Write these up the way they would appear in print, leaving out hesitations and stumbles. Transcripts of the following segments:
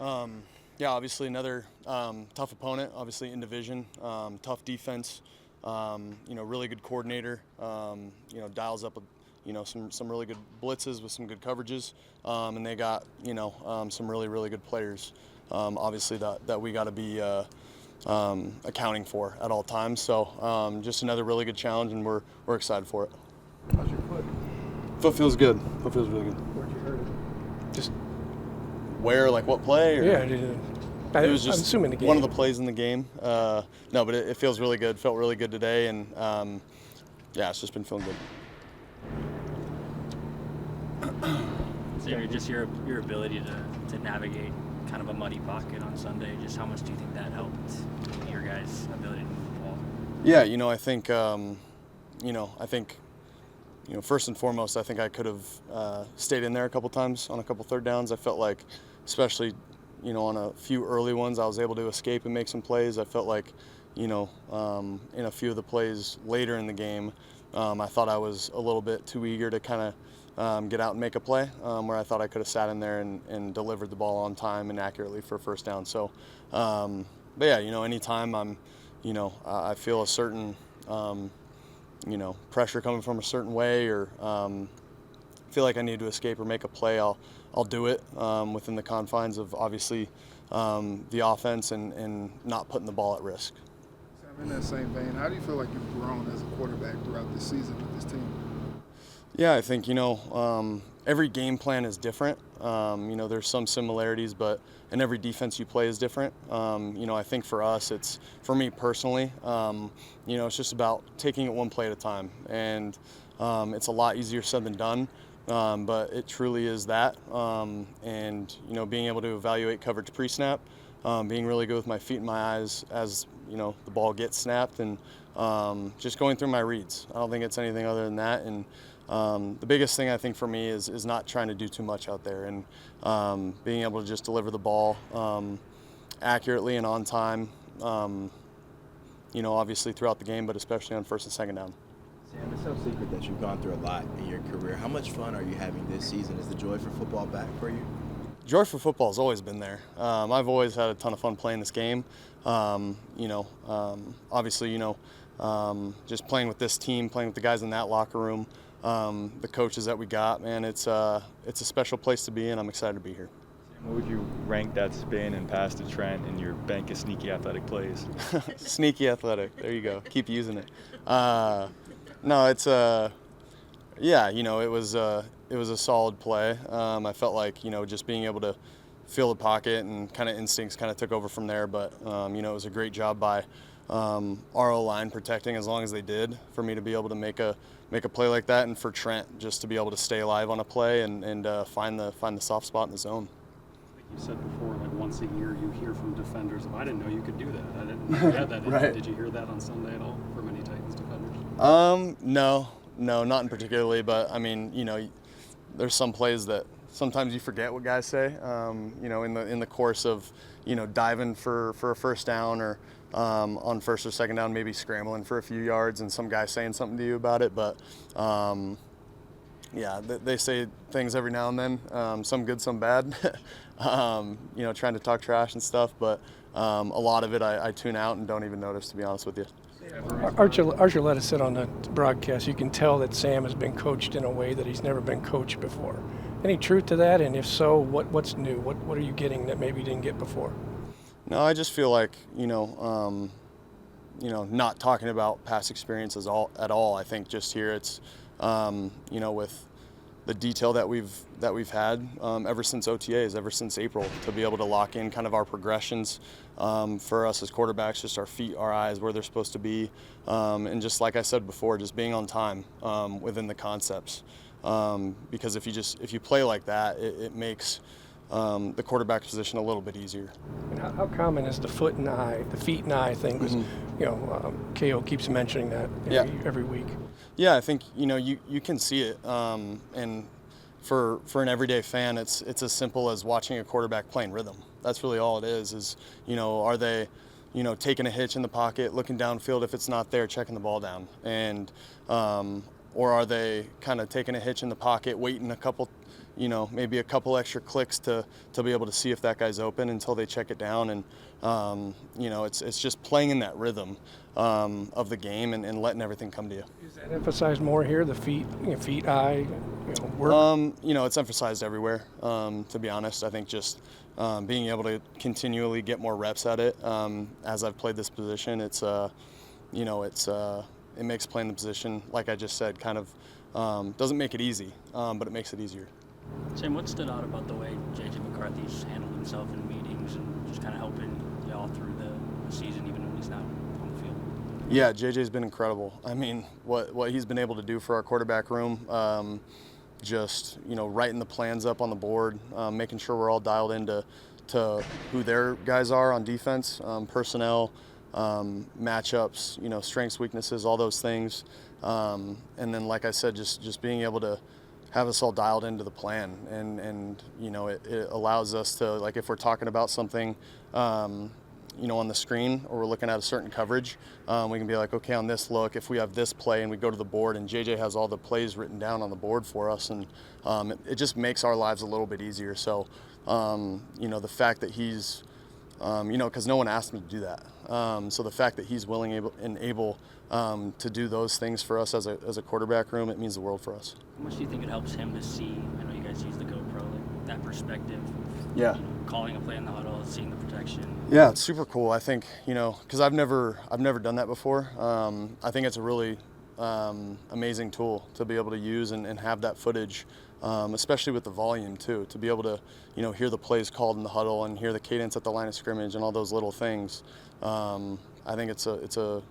Yeah, obviously another tough opponent, obviously in division, tough defense, really good coordinator, dials up, some really good blitzes with some good coverages, and they got, some really, really good players, obviously that we got to be accounting for at all times. So just another really good challenge, and we're excited for it. How's your foot? Foot feels good. Foot feels really good. Where'd you hurt it? Just Where, like what play? Or? yeah, It was just I'm assuming the game. one of the plays in the game. No, but it feels really good. Felt really good today, and it's just been feeling good. So just your ability to navigate kind of a muddy pocket on Sunday, just how much do you think that helped your guys' ability to move the ball? Yeah, I think, first and foremost, I think I could have stayed in there a couple times on a couple third downs. I felt like, especially, on a few early ones, I was able to escape and make some plays. I felt like, in a few of the plays later in the game, I thought I was a little bit too eager to kind of get out and make a play, where I thought I could have sat in there and delivered the ball on time and accurately for first down. So, anytime I'm, I feel a certain, pressure coming from a certain way, or feel like I need to escape or make a play, I'll do it within the confines of obviously the offense and not putting the ball at risk. Sam, in that same vein, how do you feel like you've grown as a quarterback throughout this season with this team? Yeah, I think, every game plan is different. There's some similarities, but in every defense you play is different. I think for us, for me personally, it's just about taking it one play at a time. And it's a lot easier said than done, but it truly is that. Being able to evaluate coverage pre-snap, being really good with my feet and my eyes as, the ball gets snapped, and just going through my reads. I don't think it's anything other than that. And the biggest thing I think for me is not trying to do too much out there, and being able to just deliver the ball accurately and on time, obviously throughout the game, but especially on first and second down. Sam, it's no secret that you've gone through a lot in your career. How much fun are you having this season? Is the joy for football back for you? Joy for football has always been there. I've always had a ton of fun playing this game. Obviously, just playing with this team, playing with the guys in that locker room, the coaches that we got, man, it's a special place to be, and I'm excited to be here. What would you rank that spin and pass to Trent in your bank of sneaky athletic plays? Sneaky athletic. There you go. Keep using it. No, it's it was a solid play. I felt like, just being able to feel the pocket and kind of instincts kind of took over from there. But, it was a great job by our O-line protecting as long as they did for me to be able to make a play like that, and for Trent just to be able to stay alive on a play and find the soft spot in the zone. You said before, like once a year you hear from defenders. I didn't know you could do that. I didn't know you had that. Right. Did you hear that on Sunday at all from any Titans defenders? No, not in particularly, but I mean, there's some plays that sometimes you forget what guys say, in the course of, diving for a first down, or on first or second down, maybe scrambling for a few yards and some guy saying something to you about it. But they say things every now and then, some good, some bad, trying to talk trash and stuff. But a lot of it I tune out and don't even notice, to be honest with you. Archer let us sit on the broadcast. You can tell that Sam has been coached in a way that he's never been coached before. Any truth to that? And if so, what's new? What are you getting that maybe you didn't get before? No, I just feel like, not talking about past experiences at all. I think just here it's, with the detail that we've had ever since OTAs, ever since April, to be able to lock in kind of our progressions for us as quarterbacks, just our feet, our eyes, where they're supposed to be, and just like I said before, just being on time within the concepts. Because if you play like that, it makes the quarterback position a little bit easier. And how common is the feet and eye thing? Because KO keeps mentioning that every week. Yeah, I think you can see it, and for an everyday fan, it's as simple as watching a quarterback playing rhythm. That's really all it is are they taking a hitch in the pocket, looking downfield, if it's not there, checking the ball down, and or are they kind of taking a hitch in the pocket, waiting a couple, maybe a couple extra clicks to be able to see if that guy's open until they check it down. And, it's just playing in that rhythm of the game and letting everything come to you. Is that emphasized more here, the feet, eye, work? It's emphasized everywhere, to be honest. I think just being able to continually get more reps at it as I've played this position, it makes playing the position, like I just said, kind of doesn't make it easy, but it makes it easier. Sam, what stood out about the way J.J. McCarthy's handled himself in meetings and just kind of helping y'all through the season, even when he's not on the field? Yeah, JJ's been incredible. I mean, what he's been able to do for our quarterback room, just writing the plans up on the board, making sure we're all dialed into who their guys are on defense, personnel, matchups, strengths, weaknesses, all those things, and then, like I said, just being able to have us all dialed into the plan, and it allows us to, like, if we're talking about something on the screen, or we're looking at a certain coverage, we can be like, okay, on this look, if we have this play, and we go to the board, and JJ has all the plays written down on the board for us, and it just makes our lives a little bit easier. So the fact that he's because no one asked him to do that, so the fact that he's willing and able to do those things for us as a quarterback room, it means the world for us. How much do you think it helps him to see? I know you guys use the GoPro, like that perspective. Yeah. Calling a play in the huddle, seeing the protection. Yeah, it's super cool. I think because I've never done that before. I think it's a really amazing tool to be able to use and have that footage, especially with the volume too, to be able to hear the plays called in the huddle and hear the cadence at the line of scrimmage and all those little things. I think it's a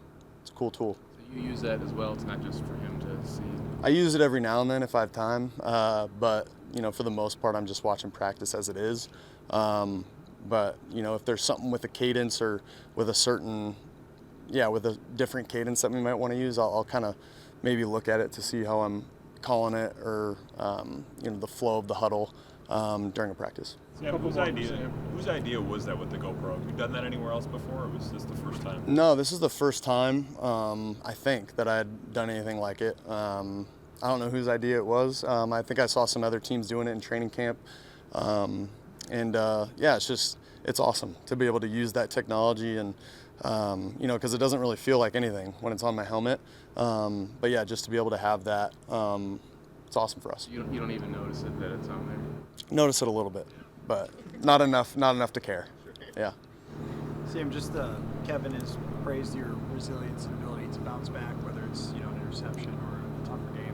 cool tool. So you use that as well. It's not just for him to see. I use it every now and then if I have time, but for the most part, I'm just watching practice as it is. But if there's something with a cadence or with with a different cadence that we might want to use, I'll kind of maybe look at it to see how I'm calling it, or the flow of the huddle during a practice. Sam, whose idea was that with the GoPro? Have you done that anywhere else before, or was this the first time? No, this is the first time, I think, that I had done anything like it. I don't know whose idea it was. I think I saw some other teams doing it in training camp. It's awesome to be able to use that technology, and because it doesn't really feel like anything when it's on my helmet. But yeah, just to be able to have that, it's awesome for us. You don't even notice it that it's on there? Notice it a little bit, but not enough to care. Yeah. Sam, Kevin has praised your resilience and ability to bounce back, whether it's an interception or a tougher game.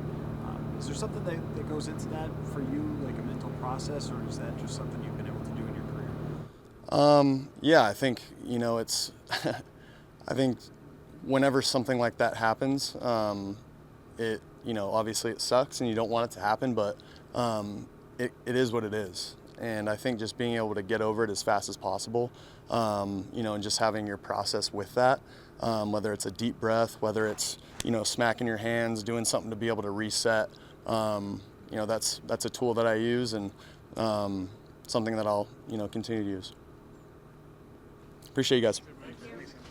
Is there something that goes into that for you, like a mental process, or is that just something you've been able to do in your career? Yeah, I think it's. I think whenever something like that happens, it obviously it sucks and you don't want it to happen, but it is what it is. And I think just being able to get over it as fast as possible, and just having your process with that, whether it's a deep breath, whether it's smacking your hands, doing something to be able to reset. That's a tool that I use, and something that I'll continue to use. Appreciate you guys.